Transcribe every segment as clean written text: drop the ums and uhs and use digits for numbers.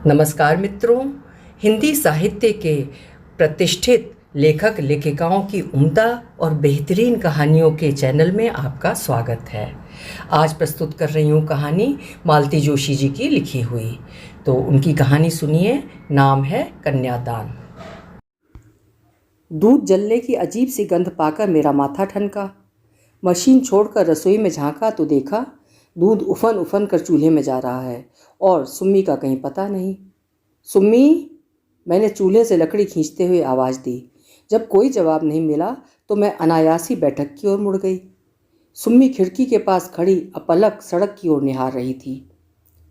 नमस्कार मित्रों, हिंदी साहित्य के प्रतिष्ठित लेखक लेखिकाओं की उम्दा और बेहतरीन कहानियों के चैनल में आपका स्वागत है। आज प्रस्तुत कर रही हूँ कहानी मालती जोशी जी की लिखी हुई। तो उनकी कहानी सुनिए। नाम है कन्यादान। दूध जलने की अजीब सी गंध पाकर मेरा माथा ठनका। मशीन छोड़कर रसोई में झांका तो देखा दूध उफन उफन कर चूल्हे में जा रहा है और सुम्मी का कहीं पता नहीं। सुम्मी, मैंने चूल्हे से लकड़ी खींचते हुए आवाज़ दी। जब कोई जवाब नहीं मिला तो मैं अनायासी बैठक की ओर मुड़ गई। सुम्मी खिड़की के पास खड़ी अपलक सड़क की ओर निहार रही थी।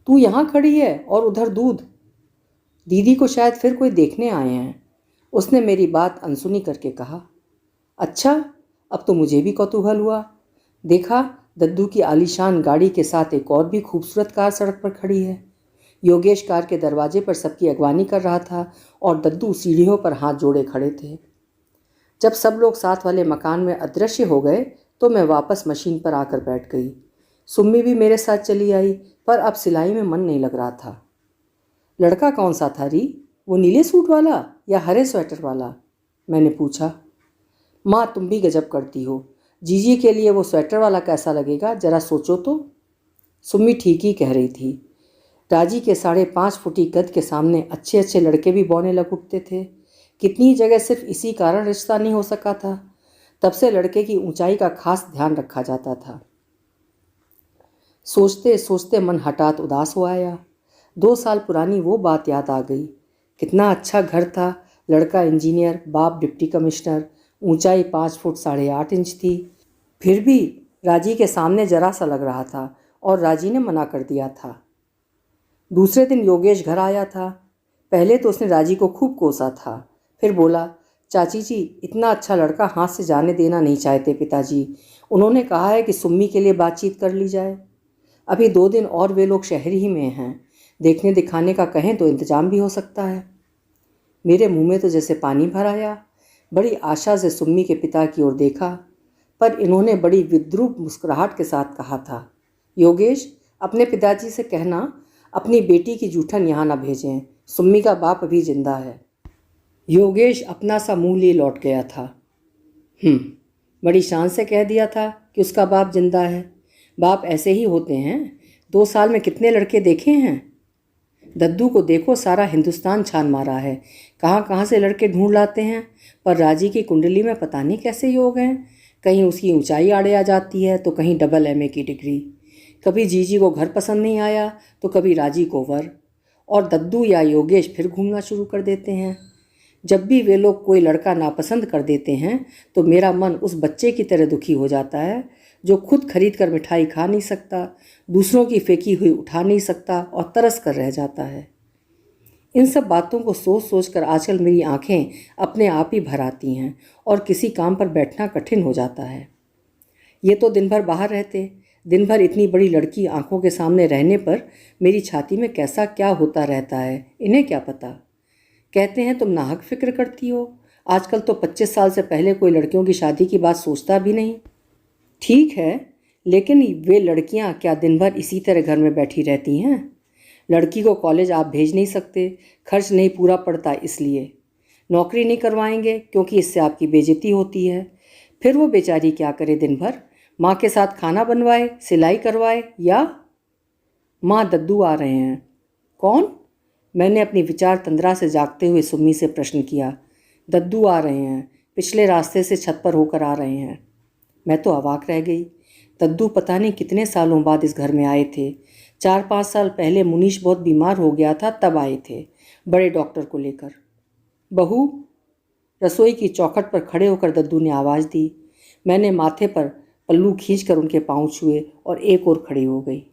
तू यहाँ खड़ी है और उधर दूध? दीदी को शायद फिर कोई देखने आए हैं, उसने मेरी बात अनसुनी करके कहा। अच्छा, अब तो मुझे भी कौतूहल हुआ। देखा दद्दू की आलीशान गाड़ी के साथ एक और भी खूबसूरत कार सड़क पर खड़ी है। योगेश कार के दरवाजे पर सबकी अगवानी कर रहा था और दद्दू सीढ़ियों पर हाथ जोड़े खड़े थे। जब सब लोग साथ वाले मकान में अदृश्य हो गए तो मैं वापस मशीन पर आकर बैठ गई। सुम्मी भी मेरे साथ चली आई, पर अब सिलाई में मन नहीं लग रहा था। लड़का कौन सा था री? वो नीले सूट वाला या हरे स्वेटर वाला? मैंने पूछा। माँ, तुम भी गजब करती हो। जीजी के लिए वो स्वेटर वाला कैसा लगेगा, जरा सोचो तो। सुम्मी ठीक ही कह रही थी। राजी के 5.5 फुटी कद के सामने अच्छे अच्छे लड़के भी बौने लग उठते थे। कितनी जगह सिर्फ इसी कारण रिश्ता नहीं हो सका था। तब से लड़के की ऊंचाई का खास ध्यान रखा जाता था। सोचते सोचते मन हठात उदास हो आया। 2 साल पुरानी वो बात याद आ गई। कितना अच्छा घर था। लड़का इंजीनियर, बाप डिप्टी कमिश्नर, ऊंचाई 5 फुट 8.5 इंच थी। फिर भी राजी के सामने जरा सा लग रहा था और राजी ने मना कर दिया था। दूसरे दिन योगेश घर आया था। पहले तो उसने राजी को खूब कोसा था, फिर बोला, चाची जी, इतना अच्छा लड़का हाथ से जाने देना नहीं चाहते पिताजी। उन्होंने कहा है कि सुम्मी के लिए बातचीत कर ली जाए। अभी 2 दिन और वे लोग शहर ही में हैं। देखने दिखाने का कहें तो इंतजाम भी हो सकता है। मेरे मुंह में तो जैसे पानी भर आया। बड़ी आशा से सुम्मी के पिता की ओर देखा, पर इन्होंने बड़ी विद्रूप मुस्कुराहट के साथ कहा था, योगेश, अपने पिताजी से कहना अपनी बेटी की जूठन यहाँ न भेजें। सुम्मी का बाप अभी जिंदा है। योगेश अपना सा मुंह लिए लौट गया था। बड़ी शान से कह दिया था कि उसका बाप जिंदा है। बाप ऐसे ही होते हैं। 2 साल में कितने लड़के देखे हैं। दद्दू को देखो, सारा हिंदुस्तान छान मारा है। कहाँ कहाँ से लड़के ढूंढ लाते हैं, पर राजी की कुंडली में पता नहीं कैसे योग हैं। कहीं उसकी ऊंचाई आड़े आ जाती है तो कहीं डबल MA की डिग्री। कभी जीजी को घर पसंद नहीं आया तो कभी राजी को वर। और दद्दू या योगेश फिर घूमना शुरू कर देते हैं। जब भी वे लोग कोई लड़का नापसंद कर देते हैं तो मेरा मन उस बच्चे की तरह दुखी हो जाता है जो खुद खरीद कर मिठाई खा नहीं सकता, दूसरों की फेंकी हुई उठा नहीं सकता और तरस कर रह जाता है। इन सब बातों को सोच सोच कर आजकल मेरी आंखें अपने आप ही भर आती हैं और किसी काम पर बैठना कठिन हो जाता है। ये तो दिन भर बाहर रहते, दिन भर इतनी बड़ी लड़की आंखों के सामने रहने पर मेरी छाती में कैसा क्या होता रहता है, इन्हें क्या पता। कहते हैं तुम नाहक फिक्र करती हो। आजकल तो 25 साल से पहले कोई लड़कियों की शादी की बात सोचता भी नहीं। ठीक है, लेकिन वे लड़कियां क्या दिन भर इसी तरह घर में बैठी रहती हैं? लड़की को कॉलेज आप भेज नहीं सकते, खर्च नहीं पूरा पड़ता इसलिए। नौकरी नहीं करवाएंगे क्योंकि इससे आपकी बेइज्जती होती है। फिर वो बेचारी क्या करे दिन भर? माँ के साथ खाना बनवाए, सिलाई करवाए या? माँ, दद्दू आ रहे हैं। कौन? मैंने अपनी विचार तंद्रा से जागते हुए सुम्मी से प्रश्न किया। दद्दू आ रहे हैं, पिछले रास्ते से छत पर होकर आ रहे हैं। मैं तो अवाक रह गई। दद्दू पता नहीं कितने सालों बाद इस घर में आए थे। 4-5 साल पहले मुनीश बहुत बीमार हो गया था, तब आए थे, बड़े डॉक्टर को लेकर। बहू, रसोई की चौखट पर खड़े होकर दद्दू ने आवाज़ दी। मैंने माथे पर पल्लू खींचकर उनके पाँव छुए और एक और खड़ी हो गई।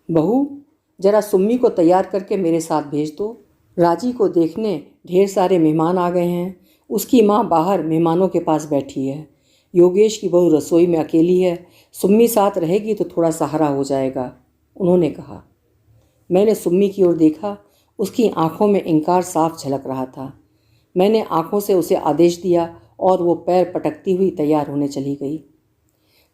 बहू, जरा सुम्मी को तैयार करके मेरे साथ भेज दो। राजी को देखने ढेर सारे मेहमान आ गए हैं। उसकी माँ बाहर मेहमानों के पास बैठी है। योगेश की बहू रसोई में अकेली है। सुम्मी साथ रहेगी तो थोड़ा सहारा हो जाएगा, उन्होंने कहा। मैंने सुम्मी की ओर देखा। उसकी आंखों में इंकार साफ झलक रहा था। मैंने आंखों से उसे आदेश दिया और वो पैर पटकती हुई तैयार होने चली गई।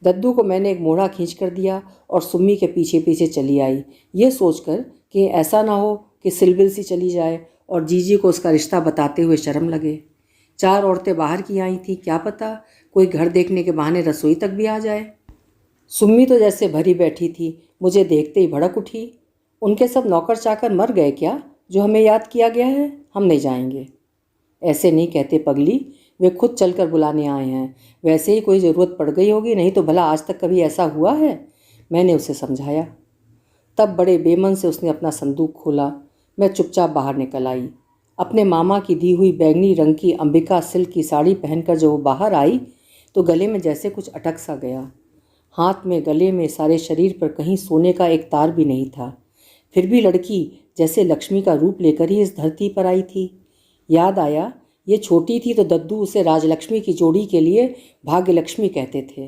दद्दू को मैंने एक मोड़ा खींच कर दिया और सुम्मी के पीछे पीछे चली आई, ये सोचकर कि ऐसा ना हो कि सिलबिल सी चली जाए और जीजी को उसका रिश्ता बताते हुए शर्म लगे। 4 औरतें बाहर की आई थीं, क्या पता कोई घर देखने के बहाने रसोई तक भी आ जाए। सुम्मी तो जैसे भरी बैठी थी, मुझे देखते ही भड़क उठी। उनके सब नौकर चाकर मर गए क्या, जो हमें याद किया गया है? हम नहीं जाएंगे। ऐसे नहीं कहते पगली, वे खुद चलकर बुलाने आए हैं। वैसे ही कोई ज़रूरत पड़ गई होगी, नहीं तो भला आज तक कभी ऐसा हुआ है? मैंने उसे समझाया। तब बड़े बेमन से उसने अपना संदूक खोला। मैं चुपचाप बाहर निकल आई। अपने मामा की दी हुई बैंगनी रंग की अंबिका सिल्क की साड़ी पहनकर जब वो बाहर आई तो गले में जैसे कुछ अटक सा गया। हाथ में, गले में, सारे शरीर पर कहीं सोने का एक तार भी नहीं था। फिर भी लड़की जैसे लक्ष्मी का रूप लेकर ही इस धरती पर आई थी। याद आया, ये छोटी थी तो दद्दू उसे राजलक्ष्मी की जोड़ी के लिए भाग्य लक्ष्मी कहते थे।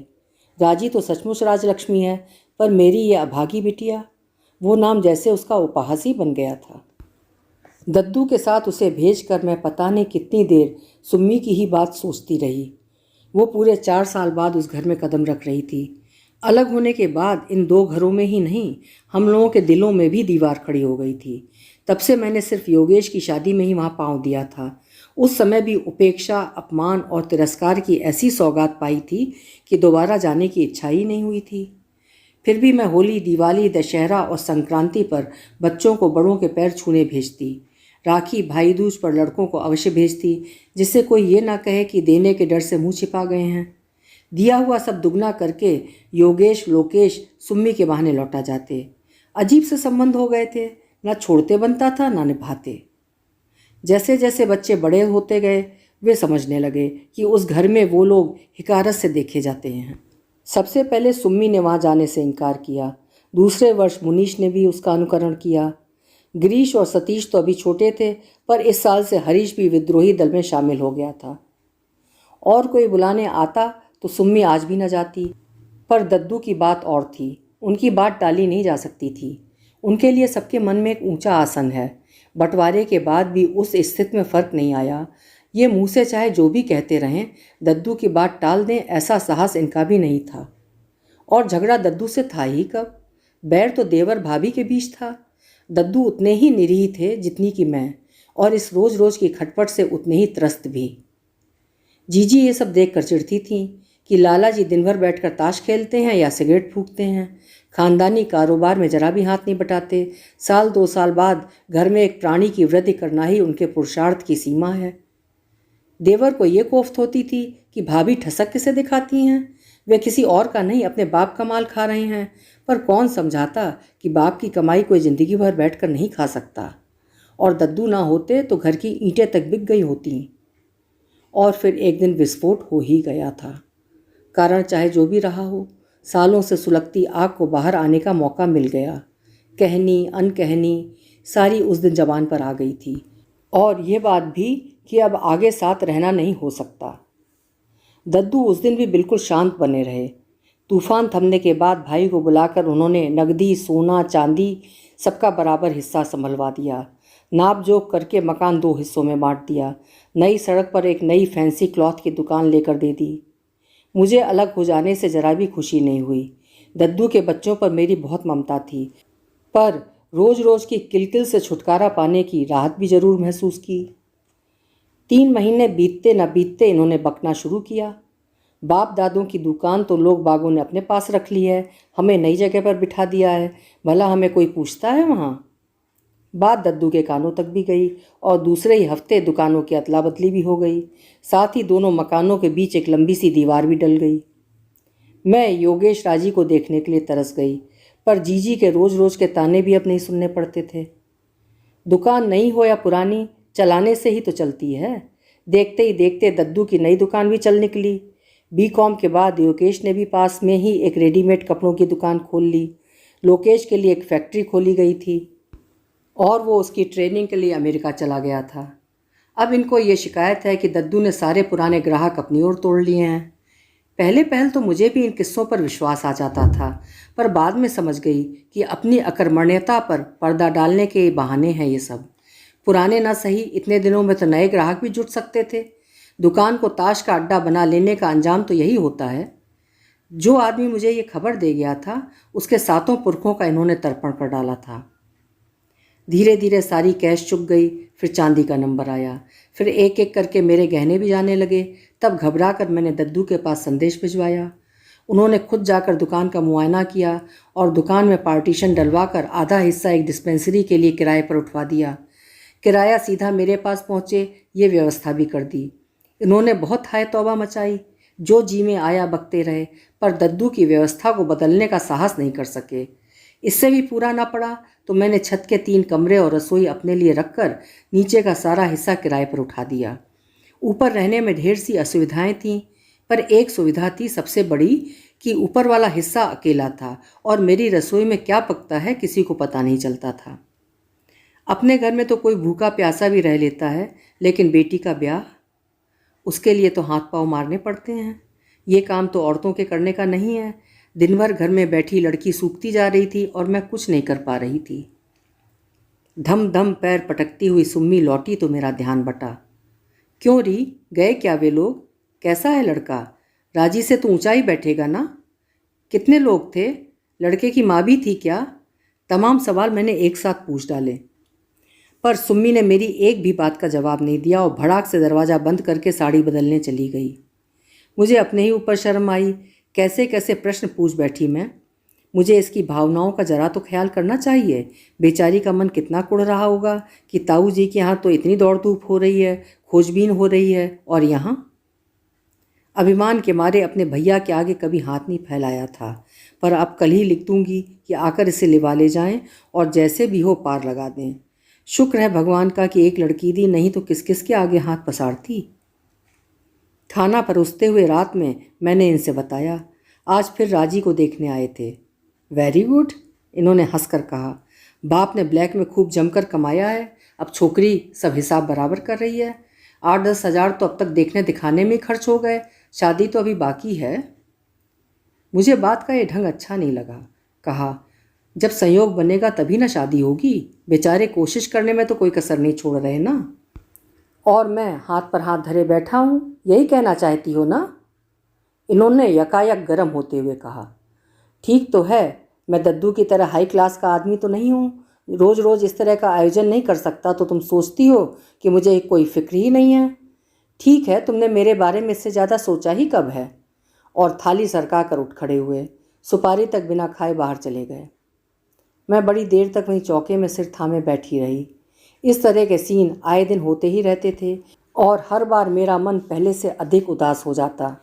राजी तो सचमुच राजलक्ष्मी है, पर मेरी ये अभागी बिटिया, वो नाम जैसे उसका उपहास ही बन गया था। दद्दू के साथ उसे भेजकर मैं पता नहीं कितनी देर सुम्मी की ही बात सोचती रही। वो पूरे 4 साल बाद उस घर में कदम रख रही थी। अलग होने के बाद इन 2 घरों में ही नहीं, हम लोगों के दिलों में भी दीवार खड़ी हो गई थी। तब से मैंने सिर्फ योगेश की शादी में ही वहाँ पाँव दिया था। उस समय भी उपेक्षा, अपमान और तिरस्कार की ऐसी सौगात पाई थी कि दोबारा जाने की इच्छा ही नहीं हुई थी। फिर भी मैं होली, दिवाली, दशहरा और संक्रांति पर बच्चों को बड़ों के पैर छूने भेजती। राखी, भाई दूज पर लड़कों को अवश्य भेजती, जिससे कोई ये ना कहे कि देने के डर से मुंह छिपा गए हैं। दिया हुआ सब दुगना करके योगेश, लोकेश सुम्मी के बहाने लौटा जाते। अजीब से संबंध हो गए थे, ना छोड़ते बनता था ना निभाते। जैसे जैसे बच्चे बड़े होते गए वे समझने लगे कि उस घर में वो लोग हिकारत से देखे जाते हैं। सबसे पहले सुम्मी ने वहाँ जाने से इनकार किया। दूसरे वर्ष मुनीश ने भी उसका अनुकरण किया। गिरीश और सतीश तो अभी छोटे थे, पर इस साल से हरीश भी विद्रोही दल में शामिल हो गया था। और कोई बुलाने आता तो सुम्मी आज भी न जाती। पर दद्दू की बात और थी, उनकी बात टाली नहीं जा सकती थी। उनके लिए सबके मन में एक ऊंचा आसन है। बंटवारे के बाद भी उस स्थिति में फ़र्क नहीं आया। ये मुँह से चाहे जो भी कहते रहें, दद्दू की बात टाल दें ऐसा साहस इनका भी नहीं था। और झगड़ा दद्दू से था ही कब? बैर तो देवर भाभी के बीच था। दद्दू उतने ही निरीह थे जितनी कि मैं, और इस रोज़ रोज़ की खटपट से उतने ही त्रस्त भी। जीजी ये सब देख कर चिढ़ती थीं कि लाला जी दिन भर बैठकर ताश खेलते हैं या सिगरेट फूकते हैं। खानदानी कारोबार में जरा भी हाथ नहीं बटाते। साल 2 साल बाद घर में एक प्राणी की वृद्धि करना ही उनके पुरुषार्थ की सीमा है। देवर को ये कोफ्त होती थी कि भाभी ठसक किसे दिखाती हैं। वे किसी और का नहीं, अपने बाप का माल खा रहे हैं। पर कौन समझाता कि बाप की कमाई कोई ज़िंदगी भर बैठकर नहीं खा सकता। और दद्दू ना होते तो घर की ईंटें तक बिक गई होती। और फिर एक दिन विस्फोट हो ही गया था। कारण चाहे जो भी रहा हो, सालों से सुलगती आग को बाहर आने का मौका मिल गया। कहनी अनकहनी सारी उस दिन जबान पर आ गई थी। और ये बात भी कि अब आगे साथ रहना नहीं हो सकता। दद्दू उस दिन भी बिल्कुल शांत बने रहे। तूफान थमने के बाद भाई को बुलाकर उन्होंने नकदी, सोना, चांदी सबका बराबर हिस्सा संभलवा दिया। नाप जोख करके मकान 2 हिस्सों में बांट दिया। नई सड़क पर एक नई फैंसी क्लॉथ की दुकान लेकर दे दी। मुझे अलग हो जाने से जरा भी खुशी नहीं हुई। दद्दू के बच्चों पर मेरी बहुत ममता थी, पर रोज़ रोज़ की किलकिल से छुटकारा पाने की राहत भी ज़रूर महसूस की। 3 महीने बीतते न बीतते इन्होंने बकना शुरू किया। बाप दादों की दुकान तो लोग बागों ने अपने पास रख ली है, हमें नई जगह पर बिठा दिया है, भला हमें कोई पूछता है वहाँ? बात दद्दू के कानों तक भी गई और दूसरे ही हफ्ते दुकानों की अदला बदली भी हो गई। साथ ही दोनों मकानों के बीच एक लंबी सी दीवार भी डल गई। मैं योगेश राजी को देखने के लिए तरस गई, पर जीजी के रोज़ रोज़ के ताने भी अब नहीं सुनने पड़ते थे। दुकान नई हो या पुरानी, चलाने से ही तो चलती है। देखते ही देखते दद्दू की नई दुकान भी चल निकली। बीकॉम के बाद योगेश ने भी पास में ही एक रेडीमेड कपड़ों की दुकान खोल ली। लोकेश के लिए एक फैक्ट्री खोली गई थी और वो उसकी ट्रेनिंग के लिए अमेरिका चला गया था। अब इनको ये शिकायत है कि दद्दू ने सारे पुराने ग्राहक अपनी ओर तोड़ लिए हैं। पहले पहल तो मुझे भी इन किस्सों पर विश्वास आ जाता था, पर बाद में समझ गई कि अपनी अकर्मण्यता पर पर्दा डालने के बहाने हैं ये सब। पुराने ना सही, इतने दिनों में तो नए ग्राहक भी जुट सकते थे। दुकान को ताश का अड्डा बना लेने का अंजाम तो यही होता है। जो आदमी मुझे ये खबर दे गया था, उसके 7 पुरखों का इन्होंने तर्पण कर डाला था। धीरे धीरे सारी कैश चुक गई। फिर चांदी का नंबर आया। फिर एक एक करके मेरे गहने भी जाने लगे। तब घबरा कर मैंने दद्दू के पास संदेश भिजवाया। उन्होंने खुद जाकर दुकान का मुआयना किया और दुकान में पार्टीशन डलवा कर आधा हिस्सा एक डिस्पेंसरी के लिए किराए पर उठवा दिया। किराया सीधा मेरे पास पहुँचे ये व्यवस्था भी कर दी। इन्होंने बहुत हाय तौबा मचाई। जो जी में आया बकते रहे, पर दद्दू की व्यवस्था को बदलने का साहस नहीं कर सके। इससे भी पूरा ना पड़ा तो मैंने छत के 3 कमरे और रसोई अपने लिए रखकर नीचे का सारा हिस्सा किराए पर उठा दिया। ऊपर रहने में ढेर सी असुविधाएं थीं, पर एक सुविधा थी सबसे बड़ी कि ऊपर वाला हिस्सा अकेला था और मेरी रसोई में क्या पकता है किसी को पता नहीं चलता था। अपने घर में तो कोई भूखा प्यासा भी रह लेता है, लेकिन बेटी का ब्याह, उसके लिए तो हाथ पांव मारने पड़ते हैं। ये काम तो औरतों के करने का नहीं है। दिन भर घर में बैठी लड़की सूखती जा रही थी और मैं कुछ नहीं कर पा रही थी। धम धम पैर पटकती हुई सुम्मी लौटी तो मेरा ध्यान बटा। क्यों री, गए क्या वे लोग? कैसा है लड़का? राजी से तो ऊंचाई बैठेगा ना? कितने लोग थे? लड़के की माँ भी थी क्या? तमाम सवाल मैंने एक साथ पूछ डाले, पर सुम्मी ने मेरी एक भी बात का जवाब नहीं दिया और भड़ाक से दरवाज़ा बंद करके साड़ी बदलने चली गई। मुझे अपने ही ऊपर शर्म आई। कैसे कैसे प्रश्न पूछ बैठी मैं। मुझे इसकी भावनाओं का जरा तो ख्याल करना चाहिए। बेचारी का मन कितना कुढ़ रहा होगा कि ताऊ जी के यहाँ तो इतनी दौड़ धूप हो रही है, खोजबीन हो रही है, और यहाँ। अभिमान के मारे अपने भैया के आगे कभी हाथ नहीं फैलाया था, पर अब कल ही लिख दूंगी कि आकर इसे लिवा ले जाएं और जैसे भी हो पार लगा दें। शुक्र है भगवान का कि एक लड़की दी, नहीं तो किस किस के आगे हाथ पसारती। खाना परोसते हुए रात में मैंने इनसे बताया। आज फिर राजी को देखने आए थे। वेरी गुड, इन्होंने हंसकर कहा। बाप ने ब्लैक में खूब जमकर कमाया है, अब छोकरी सब हिसाब बराबर कर रही है। 8-10 हज़ार तो अब तक देखने दिखाने में ही खर्च हो गए, शादी तो अभी बाकी है। मुझे बात का ये ढंग अच्छा नहीं लगा। कहा, जब संयोग बनेगा तभी ना शादी होगी। बेचारे कोशिश करने में तो कोई कसर नहीं छोड़ रहे ना। और मैं हाथ पर हाथ धरे बैठा हूँ, यही कहना चाहती हो ना? इन्होंने यकायक गर्म होते हुए कहा। ठीक तो है, मैं दद्दू की तरह हाई क्लास का आदमी तो नहीं हूँ। रोज़ रोज़ इस तरह का आयोजन नहीं कर सकता तो तुम सोचती हो कि मुझे कोई फिक्र ही नहीं है। ठीक है, तुमने मेरे बारे में इससे ज़्यादा सोचा ही कब है? और थाली सरका कर उठ खड़े हुए। सुपारी तक बिना खाए बाहर चले गए। मैं बड़ी देर तक वहीं चौके में सिर थामे बैठी रही। इस तरह के सीन आए दिन होते ही रहते थे और हर बार मेरा मन पहले से अधिक उदास हो जाता।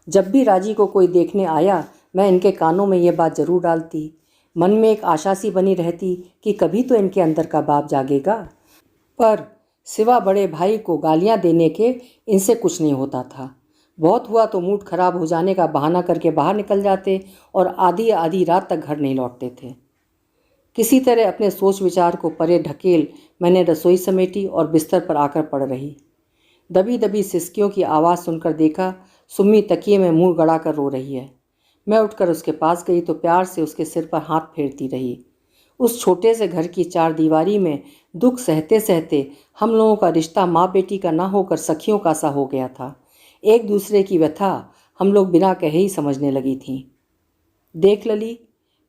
जब भी राजी को कोई देखने आया, मैं इनके कानों में ये बात जरूर डालती। मन में एक आशा सी बनी रहती कि कभी तो इनके अंदर का बाप जागेगा। पर सिवा बड़े भाई को गालियां देने के इनसे कुछ नहीं होता था। बहुत हुआ तो मूड खराब हो जाने का बहाना करके बाहर निकल जाते और आधी आधी रात तक घर नहीं लौटते थे। किसी तरह अपने सोच विचार को परे ढकेल मैंने रसोई समेटी और बिस्तर पर आकर पड़ रही। दबी दबी सिसकियों की आवाज़ सुनकर देखा सुम्मी तकिए में मुंह गड़ा कर रो रही है। मैं उठकर उसके पास गई तो प्यार से उसके सिर पर हाथ फेरती रही। उस छोटे से घर की 4 दीवारी में दुख सहते सहते हम लोगों का रिश्ता माँ बेटी का ना होकर सखियों का सा हो गया था। एक दूसरे की व्यथा हम लोग बिना कहे ही समझने लगी थीं। देख लली,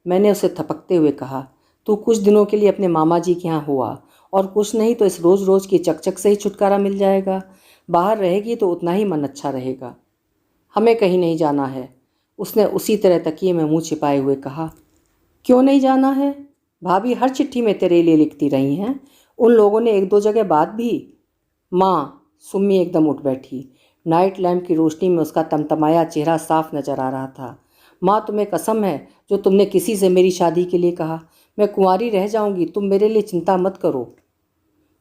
मैंने उसे थपकते हुए कहा, तू कुछ दिनों के लिए अपने मामा जी के यहाँ हुआ, और कुछ नहीं तो इस रोज़ रोज़ की चकचक से ही छुटकारा मिल जाएगा। बाहर रहेगी तो उतना ही मन अच्छा रहेगा। हमें कहीं नहीं जाना है, उसने उसी तरह तकिए में मुंह छिपाए हुए कहा। क्यों नहीं जाना है? भाभी हर चिट्ठी में तेरे लिए लिखती रही हैं। उन लोगों ने 1-2 जगह बात भी। माँ, सुम्मी एकदम उठ बैठी। नाइट लैम्प की रोशनी में उसका तमतमाया चेहरा साफ नजर आ रहा था। माँ, तुम्हें कसम है जो तुमने किसी से मेरी शादी के लिए कहा। मैं कुंवारी रह जाऊंगी, तुम मेरे लिए चिंता मत करो।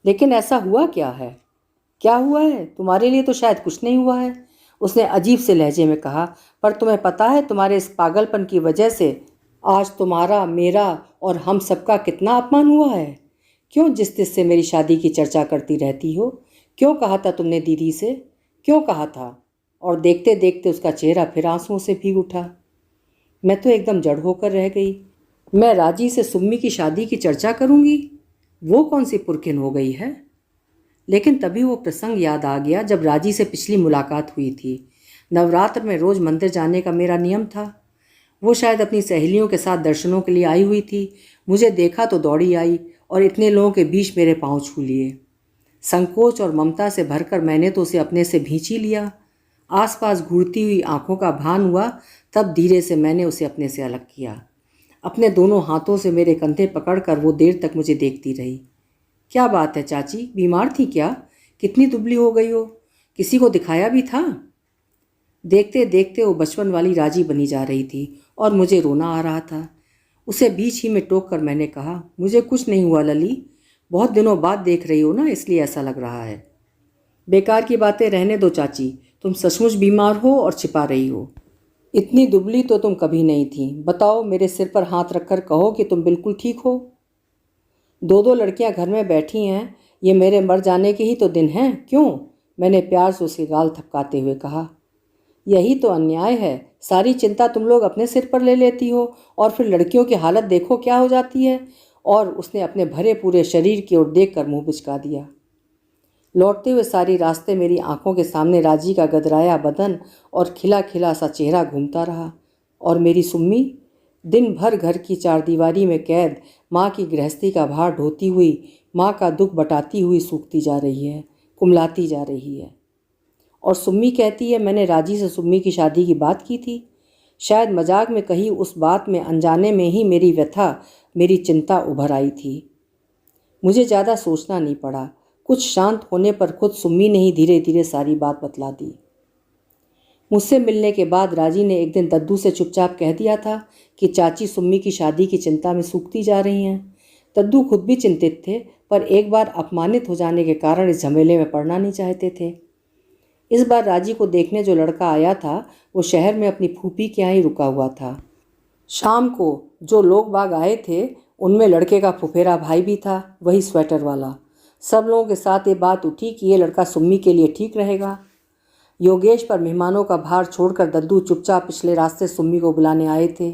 लेकिन ऐसा हुआ क्या है? क्या हुआ है? तुम्हारे लिए तो शायद कुछ नहीं हुआ है, उसने अजीब से लहजे में कहा। पर तुम्हें पता है तुम्हारे इस पागलपन की वजह से आज तुम्हारा, मेरा और हम सबका कितना अपमान हुआ है। क्यों जिस तिस से मेरी शादी की चर्चा करती रहती हो? क्यों कहा था तुमने दीदी से? क्यों कहा था? और देखते देखते उसका चेहरा फिर आंसुओं से भीग उठा। मैं तो एकदम जड़ होकर रह गई। मैं राजी से सुम्मी की शादी की चर्चा करूंगी? वो कौन सी पुरखिन हो गई है? लेकिन तभी वो प्रसंग याद आ गया जब राजी से पिछली मुलाकात हुई थी। नवरात्र में रोज़ मंदिर जाने का मेरा नियम था। वो शायद अपनी सहेलियों के साथ दर्शनों के लिए आई हुई थी। मुझे देखा तो दौड़ी आई और इतने लोगों के बीच मेरे पाँव छू लिए। संकोच और ममता से भरकर मैंने तो उसे अपने से भींच ही लिया। आसपास घूरती हुई आंखों का भान हुआ, तब धीरे से मैंने उसे अपने से अलग किया। अपने दोनों हाथों से मेरे कंधे पकड़कर वो देर तक मुझे देखती रही। क्या बात है चाची, बीमार थी क्या? कितनी दुबली हो गई हो? किसी को दिखाया भी था? देखते देखते वो बचपन वाली राजी बनी जा रही थी और मुझे रोना आ रहा था। उसे बीच ही में टोक कर मैंने कहा, मुझे कुछ नहीं हुआ लली, बहुत दिनों बाद देख रही हो ना, इसलिए ऐसा लग रहा है। बेकार की बातें रहने दो चाची, तुम सचमुच बीमार हो और छिपा रही हो। इतनी दुबली तो तुम कभी नहीं थी। बताओ, मेरे सिर पर हाथ रखकर कहो कि तुम बिल्कुल ठीक हो। दो दो लड़कियां घर में बैठी हैं, ये मेरे मर जाने के ही तो दिन हैं, क्यों? मैंने प्यार से उसके गाल थपकाते हुए कहा। यही तो अन्याय है, सारी चिंता तुम लोग अपने सिर पर ले लेती हो और फिर लड़कियों की हालत देखो क्या हो जाती है। और उसने अपने भरे पूरे शरीर की ओर देखकर मुंह बिचका दिया। लौटते हुए सारी रास्ते मेरी आंखों के सामने राजी का गदराया बदन और खिला खिला सा चेहरा घूमता रहा। और मेरी सुम्मी दिन भर घर की चारदीवारी में कैद माँ की गृहस्थी का भार ढोती हुई, माँ का दुख बटाती हुई सूखती जा रही है, कुमलाती जा रही है। और सुम्मी कहती है मैंने राजी से सुम्मी की शादी की बात की थी। शायद मजाक में कही उस बात में अनजाने में ही मेरी व्यथा, मेरी चिंता उभर आई थी। मुझे ज़्यादा सोचना नहीं पड़ा। कुछ शांत होने पर खुद सुम्मी ने ही धीरे धीरे सारी बात बतला दी। मुझसे मिलने के बाद राजी ने एक दिन दद्दू से चुपचाप कह दिया था कि चाची सुम्मी की शादी की चिंता में सूखती जा रही हैं। दद्दू खुद भी चिंतित थे, पर एक बार अपमानित हो जाने के कारण इस झमेले में पड़ना नहीं चाहते थे। इस बार राजी को देखने जो लड़का आया था वो शहर में अपनी फूफी के यहाँ ही रुका हुआ था। शाम को जो लोग बाग आए थे उनमें लड़के का फुफेरा भाई भी था, वही स्वेटर वाला। सब लोगों के साथ ये बात उठी कि ये लड़का सुम्मी के लिए ठीक रहेगा। योगेश पर मेहमानों का भार छोड़कर दद्दू चुपचाप पिछले रास्ते सुम्मी को बुलाने आए थे।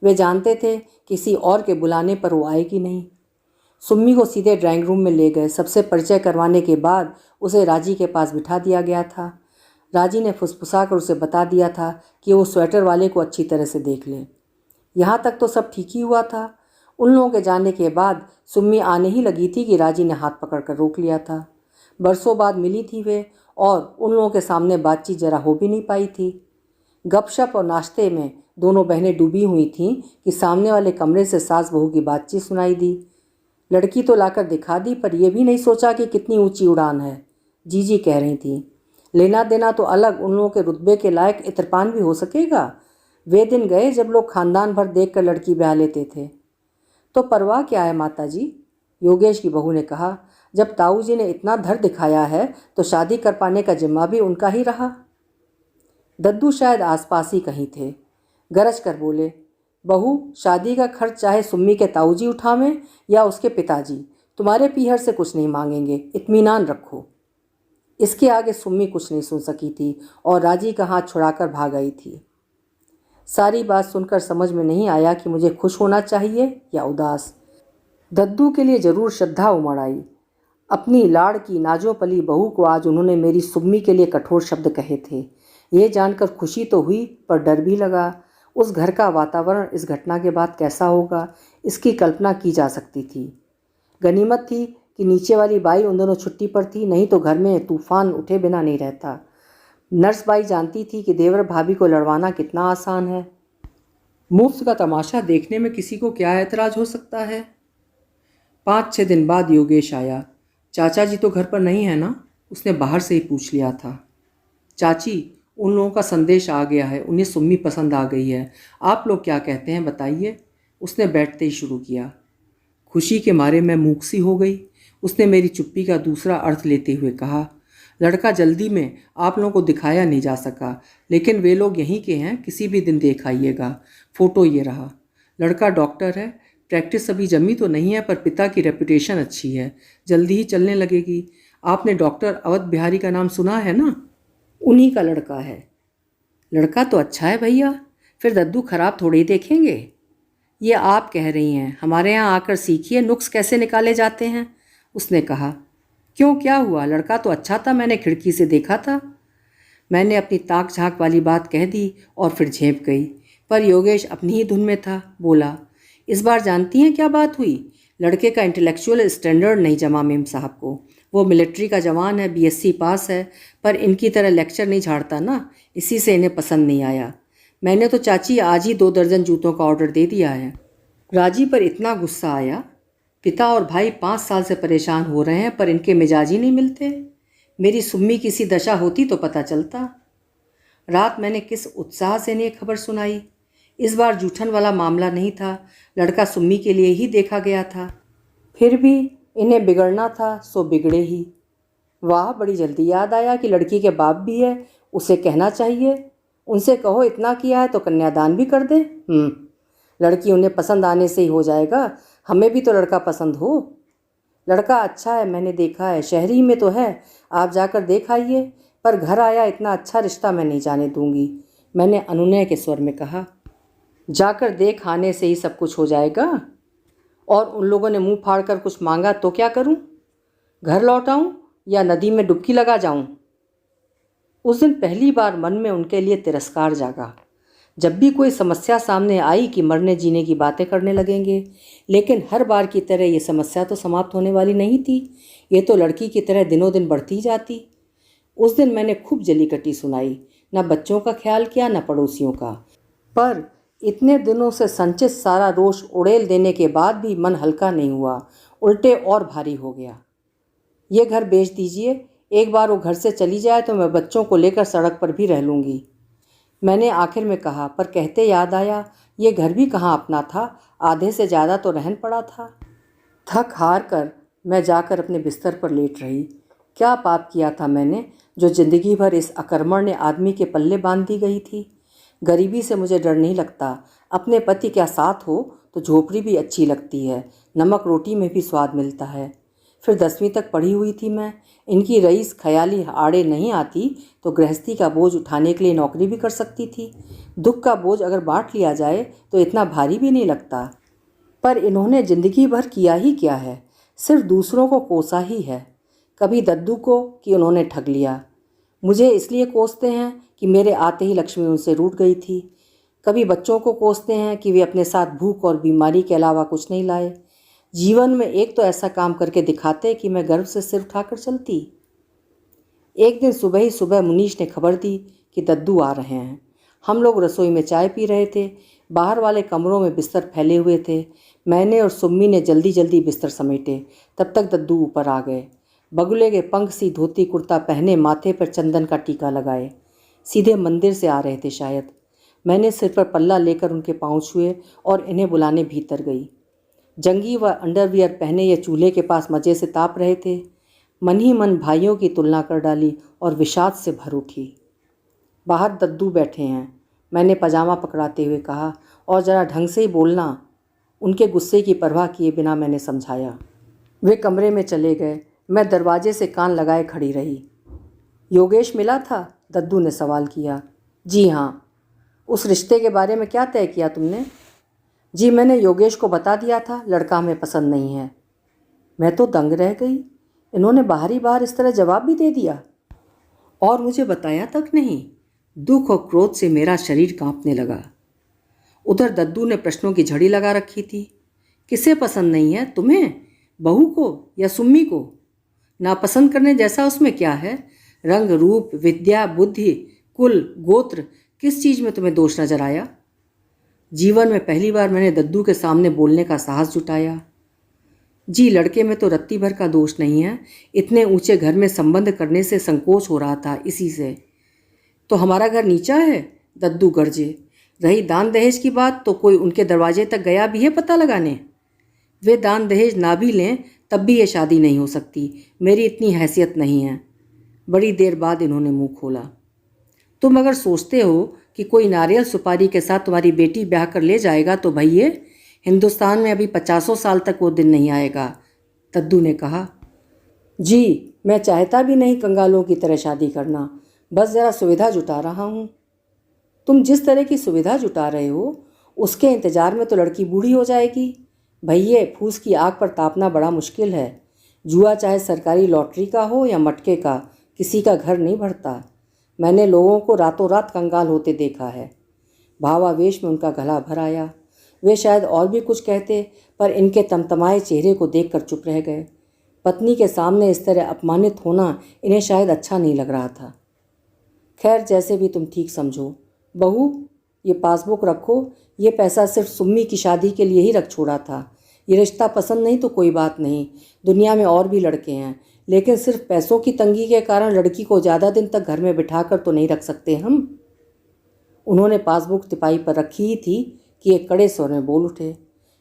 वे जानते थे किसी और के बुलाने पर वो आएगी नहीं। सुम्मी को सीधे ड्राइंग रूम में ले गए। सबसे परिचय करवाने के बाद उसे राजी के पास बिठा दिया गया था। राजी ने फुसफुसा कर उसे बता दिया था कि वो स्वेटर वाले को अच्छी तरह से देख ले। यहाँ तक तो सब ठीक ही हुआ था। उन लोगों के जाने के बाद सुम्मी आने ही लगी थी कि राजी ने हाथ पकड़कर रोक लिया था। बरसों बाद मिली थी वे, और उन लोगों के सामने बातचीत जरा हो भी नहीं पाई थी। गपशप और नाश्ते में दोनों बहनें डूबी हुई थीं कि सामने वाले कमरे से सास बहू की बातचीत सुनाई दी। लड़की तो लाकर दिखा दी, पर यह भी नहीं सोचा कि कितनी ऊंची उड़ान है। जीजी कह रही थी, लेना देना तो अलग, उन लोगों के रुतबे के लायक इत्रपान भी हो सकेगा। वे दिन गए जब लोग खानदान भर देखकर लड़की ब्याह लेते थे। तो परवाह क्या है माता जी, योगेश की बहू ने कहा। जब ताऊ जी ने इतना धर दिखाया है तो शादी कर पाने का जिम्मा भी उनका ही रहा। दद्दू शायद आसपास ही कहीं थे। गरज कर बोले, बहू, शादी का खर्च चाहे सुम्मी के ताऊ जी उठावें या उसके पिताजी, तुम्हारे पीहर से कुछ नहीं मांगेंगे, इत्मीनान रखो। इसके आगे सुम्मी कुछ नहीं सुन सकी थी और राजी का हाथ छुड़ाकर भाग आई थी। सारी बात सुनकर समझ में नहीं आया कि मुझे खुश होना चाहिए या उदास। दद्दू के लिए जरूर श्रद्धा उमड़ आई। अपनी लाड़ की नाजोपली बहू को आज उन्होंने मेरी सुम्मी के लिए कठोर शब्द कहे थे। ये जानकर खुशी तो हुई, पर डर भी लगा। उस घर का वातावरण इस घटना के बाद कैसा होगा, इसकी कल्पना की जा सकती थी। गनीमत थी कि नीचे वाली बाई उन दोनों छुट्टी पर थी, नहीं तो घर में तूफान उठे बिना नहीं रहता। नर्स बाई जानती थी कि देवर भाभी को लड़वाना कितना आसान है। मुफ्त का तमाशा देखने में किसी को क्या ऐतराज हो सकता है। 5-6 दिन बाद योगेश आया। चाचा जी तो घर पर नहीं है ना? उसने बाहर से ही पूछ लिया था। चाची, उन लोगों का संदेश आ गया है, उन्हें सुम्मी पसंद आ गई है। आप लोग क्या कहते हैं बताइए? उसने बैठते ही शुरू किया। खुशी के मारे मैं मूक सी हो गई। उसने मेरी चुप्पी का दूसरा अर्थ लेते हुए कहा, लड़का जल्दी में आप लोगों को दिखाया नहीं जा सका, लेकिन वे लोग यहीं के हैं, किसी भी दिन देख आइएगा। फ़ोटो ये रहा। लड़का डॉक्टर है, प्रैक्टिस अभी जमी तो नहीं है, पर पिता की रेपुटेशन अच्छी है, जल्दी ही चलने लगेगी। आपने डॉक्टर अवध बिहारी का नाम सुना है ना? उन्हीं का लड़का है। लड़का तो अच्छा है भैया, फिर दद्दू खराब थोड़ी देखेंगे। ये आप कह रही हैं, हमारे यहाँ आकर सीखिए नुक्स कैसे निकाले जाते हैं। उसने कहा। क्यों, क्या हुआ? लड़का तो अच्छा था, मैंने खिड़की से देखा था। मैंने अपनी ताक झाँक वाली बात कह दी और फिर झेप गई, पर योगेश अपनी ही धुन में था। बोला, इस बार जानती हैं क्या बात हुई? लड़के का इंटेलेक्चुअल स्टैंडर्ड नहीं जमा मेम साहब को। वो मिलिट्री का जवान है, बीएससी पास है, पर इनकी तरह लेक्चर नहीं झाड़ता ना, इसी से इन्हें पसंद नहीं आया। मैंने तो चाची आज ही 2 दर्जन जूतों का ऑर्डर दे दिया है। राजी पर इतना गुस्सा आया। पिता और भाई 5 साल से परेशान हो रहे हैं, पर इनके मिजाज ही नहीं मिलते। मेरी सुम्मी की सी दशा होती तो पता चलता। रात मैंने किस उत्साह से इन्हें खबर सुनाई। इस बार जूठन वाला मामला नहीं था, लड़का सुम्मी के लिए ही देखा गया था। फिर भी इन्हें बिगड़ना था सो बिगड़े ही। वाह, बड़ी जल्दी याद आया कि लड़की के बाप भी है, उसे कहना चाहिए। उनसे कहो इतना किया है तो कन्यादान भी कर दे। लड़की उन्हें पसंद आने से ही हो जाएगा, हमें भी तो लड़का पसंद हो। लड़का अच्छा है, मैंने देखा है, शहरी में तो है, आप जाकर देख आइए। पर घर आया इतना अच्छा रिश्ता मैं नहीं जाने दूंगी, मैंने अनुनय के स्वर में कहा। जाकर देख आने से ही सब कुछ हो जाएगा। और उन लोगों ने मुंह फाड़ कर कुछ मांगा तो क्या करूं? घर लौट आऊं या नदी में डुबकी लगा जाऊं? उस दिन पहली बार मन में उनके लिए तिरस्कार जागा। जब भी कोई समस्या सामने आई कि मरने जीने की बातें करने लगेंगे, लेकिन हर बार की तरह ये समस्या तो समाप्त होने वाली नहीं थी। ये तो लड़की की तरह दिनों दिन बढ़ती जाती। उस दिन मैंने खूब जली कटी सुनाई, न बच्चों का ख्याल किया न पड़ोसियों का। पर इतने दिनों से संचित सारा रोष उड़ेल देने के बाद भी मन हल्का नहीं हुआ, उल्टे और भारी हो गया। ये घर बेच दीजिए, एक बार वो घर से चली जाए तो मैं बच्चों को लेकर सड़क पर भी रह लूँगी, मैंने आखिर में कहा। पर कहते याद आया, ये घर भी कहाँ अपना था, आधे से ज़्यादा तो रहन पड़ा था। थक हार कर मैं जाकर अपने बिस्तर पर लेट रही। क्या पाप किया था मैंने, जो ज़िंदगी भर इस अकर्मण्य आदमी के पल्ले बांध दी गई थी। गरीबी से मुझे डर नहीं लगता, अपने पति क्या साथ हो तो झोपड़ी भी अच्छी लगती है, नमक रोटी में भी स्वाद मिलता है। फिर 10वीं तक पढ़ी हुई थी मैं, इनकी रईस ख्याली आड़े नहीं आती तो गृहस्थी का बोझ उठाने के लिए नौकरी भी कर सकती थी। दुख का बोझ अगर बांट लिया जाए तो इतना भारी भी नहीं लगता। पर इन्होंने ज़िंदगी भर किया ही क्या है, सिर्फ दूसरों को कोसा ही है। कभी दद्दू को कि उन्होंने ठग लिया, मुझे इसलिए कोसते हैं कि मेरे आते ही लक्ष्मी उनसे रूठ गई थी। कभी बच्चों को कोसते हैं कि वे अपने साथ भूख और बीमारी के अलावा कुछ नहीं लाए। जीवन में एक तो ऐसा काम करके दिखाते कि मैं गर्व से सिर उठाकर चलती। एक दिन सुबह ही सुबह मुनीश ने खबर दी कि दद्दू आ रहे हैं। हम लोग रसोई में चाय पी रहे थे, बाहर वाले कमरों में बिस्तर फैले हुए थे। मैंने और सुम्मी ने जल्दी जल्दी बिस्तर समेटे, तब तक दद्दू ऊपर आ गए। बगुले के पंख सी धोती कुर्ता पहने, माथे पर चंदन का टीका लगाए, सीधे मंदिर से आ रहे थे शायद। मैंने सिर पर पल्ला लेकर उनके पाँव छुए और इन्हें बुलाने भीतर गई। जंगी व अंडरवियर पहने ये चूल्हे के पास मज़े से ताप रहे थे। मन ही मन भाइयों की तुलना कर डाली और विषाद से भर उठी। बाहर दद्दू बैठे हैं, मैंने पजामा पकड़ाते हुए कहा, और ज़रा ढंग से ही बोलना। उनके गुस्से की परवाह किए बिना मैंने समझाया। वे कमरे में चले गए। मैं दरवाजे से कान लगाए खड़ी रही। योगेश मिला था? दद्दू ने सवाल किया। जी हाँ। उस रिश्ते के बारे में क्या तय किया तुमने? जी, मैंने योगेश को बता दिया था, लड़का हमें पसंद नहीं है। मैं तो दंग रह गई, इन्होंने बाहरी बाहर इस तरह जवाब भी दे दिया और मुझे बताया तक नहीं। दुख और क्रोध से मेरा शरीर कांपने लगा। उधर दद्दू ने प्रश्नों की झड़ी लगा रखी थी। किसे पसंद नहीं है, तुम्हें, बहू को या सुम्मी को? नापसंद करने जैसा उसमें क्या है? रंग रूप, विद्या, बुद्धि, कुल, गोत्र, किस चीज़ में तुम्हें दोष नजर आया? जीवन में पहली बार मैंने दद्दू के सामने बोलने का साहस जुटाया। जी, लड़के में तो रत्ती भर का दोष नहीं है, इतने ऊंचे घर में संबंध करने से संकोच हो रहा था, इसी से। तो हमारा घर नीचा है? दद्दू गरजे। रही दान दहेज की बात, तो कोई उनके दरवाजे तक गया भी है पता लगाने? वे दान दहेज ना भी लें तब भी ये शादी नहीं हो सकती, मेरी इतनी हैसियत नहीं है। बड़ी देर बाद इन्होंने मुंह खोला। तुम अगर सोचते हो कि कोई नारियल सुपारी के साथ तुम्हारी बेटी ब्याह कर ले जाएगा तो भैया, हिंदुस्तान में अभी 50 साल तक वो दिन नहीं आएगा, दद्दू ने कहा। जी, मैं चाहता भी नहीं कंगालों की तरह शादी करना, बस ज़रा सुविधा जुटा रहा हूँ। तुम जिस तरह की सुविधा जुटा रहे हो उसके इंतज़ार में तो लड़की बूढ़ी हो जाएगी। भैया, फूस की आग पर तापना बड़ा मुश्किल है। जुआ चाहे सरकारी लॉटरी का हो या मटके का, किसी का घर नहीं भरता। मैंने लोगों को रातों रात कंगाल होते देखा है। भावावेश में उनका गला भर आया। वे शायद और भी कुछ कहते, पर इनके तमतमाए चेहरे को देखकर चुप रह गए। पत्नी के सामने इस तरह अपमानित होना इन्हें शायद अच्छा नहीं लग रहा था। खैर, जैसे भी तुम ठीक समझो। बहू, ये पासबुक रखो। ये पैसा सिर्फ सुम्मी की शादी के लिए ही रख छोड़ा था। ये रिश्ता पसंद नहीं तो कोई बात नहीं, दुनिया में और भी लड़के हैं, लेकिन सिर्फ पैसों की तंगी के कारण लड़की को ज़्यादा दिन तक घर में बिठाकर तो नहीं रख सकते हम। उन्होंने पासबुक तिपाई पर रखी ही थी कि एक कड़े स्वर में बोल उठे,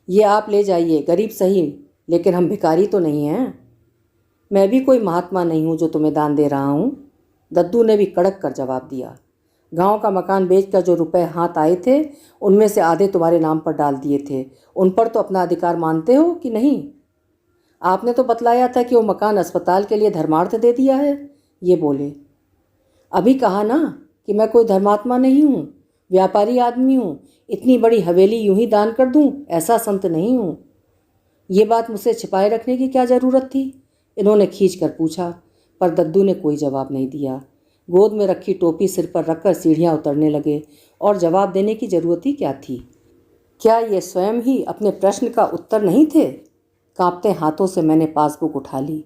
ये आप ले जाइए, गरीब सही, लेकिन हम भिखारी तो नहीं हैं। मैं भी कोई महात्मा नहीं हूँ जो तुम्हें दान दे रहा हूँ। दद्दू ने भी कड़क कर जवाब दिया। गांव का मकान बेचकर जो रुपए हाथ आए थे, उनमें से आधे तुम्हारे नाम पर डाल दिए थे। उन पर तो अपना अधिकार मानते हो कि नहीं? आपने तो बतलाया था कि वो मकान अस्पताल के लिए धर्मार्थ दे दिया है, ये बोले। अभी कहा ना कि मैं कोई धर्मात्मा नहीं हूँ, व्यापारी आदमी हूँ। इतनी बड़ी हवेली यूं ही दान कर दूँ, ऐसा संत नहीं हूँ। ये बात मुझसे छिपाए रखने की क्या ज़रूरत थी? इन्होंने खींच कर पूछा, पर दद्दू ने कोई जवाब नहीं दिया। गोद में रखी टोपी सिर पर रखकर सीढ़ियाँ उतरने लगे, और जवाब देने की ज़रूरत ही क्या थी? क्या ये स्वयं ही अपने प्रश्न का उत्तर नहीं थे? कांपते हाथों से मैंने पासबुक उठा ली।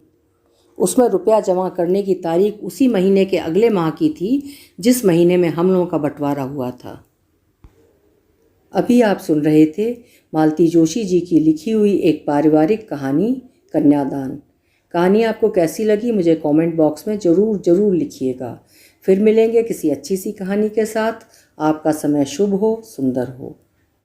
उसमें रुपया जमा करने की तारीख उसी महीने के अगले माह की थी जिस महीने में हम लोगों का बंटवारा हुआ था। अभी आप सुन रहे थे मालती जोशी जी की लिखी हुई एक पारिवारिक कहानी, कन्यादान। कहानी आपको कैसी लगी मुझे कमेंट बॉक्स में ज़रूर लिखिएगा। फिर मिलेंगे किसी अच्छी सी कहानी के साथ। आपका समय शुभ हो, सुंदर हो।